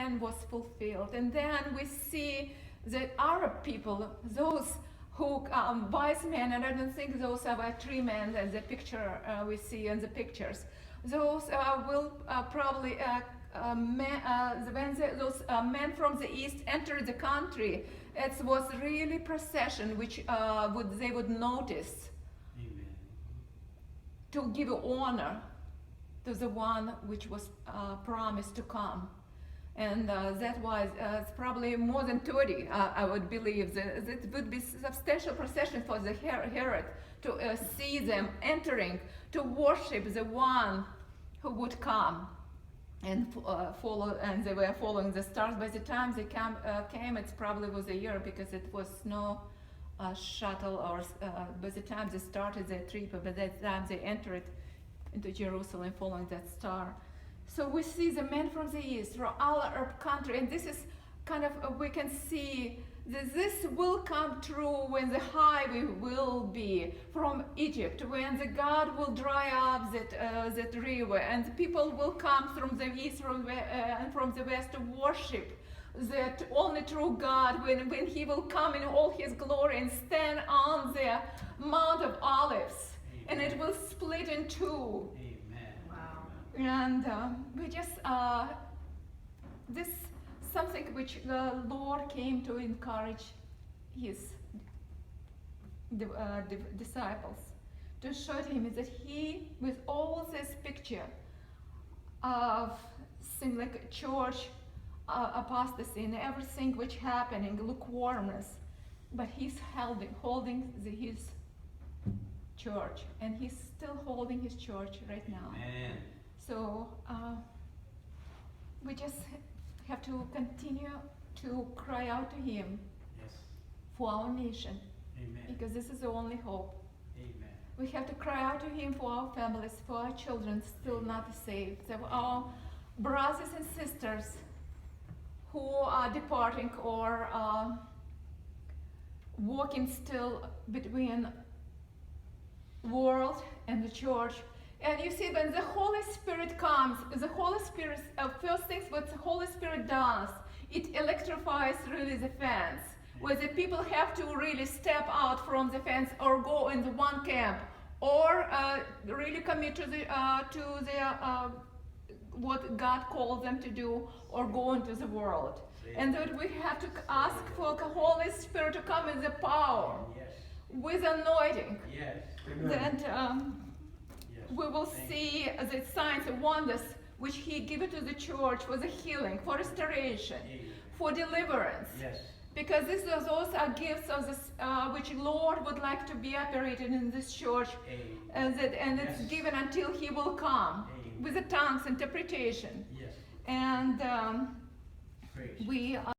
plan was fulfilled. And then we see the Arab people, those who wise men, and I don't think those are 3 men as the picture we see in the pictures. Those will probably when those men from the east entered the country, it was really procession which they would notice. Amen. To give honor to the one which was promised to come. And that was it's probably more than 30, I would believe. That would be substantial procession for the Herod to see them entering, to worship the one who would come and follow, and they were following the stars. By the time they came, it probably was a year, because it was no shuttle, or by the time they started their trip, by that time they entered into Jerusalem following that star. So we see the men from the east, from all Arab country, and this is kind of, we can see that this will come true when the highway will be from Egypt, when the God will dry up that river, and the people will come from the east and from the west to worship that only true God, when He will come in all His glory and stand on the Mount of Olives. Amen. And it will split in 2. And we just, this something which the Lord came to encourage His disciples, to show to him that He, with all this picture of, seems like a church apostasy and everything which happening, lukewarmness, but He's holding His church, and He's still holding His church right now. Amen. So we just have to continue to cry out to Him. Yes. For our nation. Amen. Because this is the only hope. Amen. We have to cry out to Him for our families, for our children still not saved, for our brothers and sisters who are departing or walking still between world and the church. And you see, when the Holy Spirit comes, the Holy Spirit, first things what the Holy Spirit does, it electrifies really the fence, where the people have to really step out from the fence or go in the one camp, or really commit to the what God called them to do, or go into the world. And that we have to ask for the Holy Spirit to come in the power, with anointing. Yes. That we will see the signs and wonders which He given to the church for the healing, for restoration, for deliverance. Yes. Because those are gifts of this, which Lord would like to be operated in this church, and it's given until He will come with the tongues interpretation. Yes. And we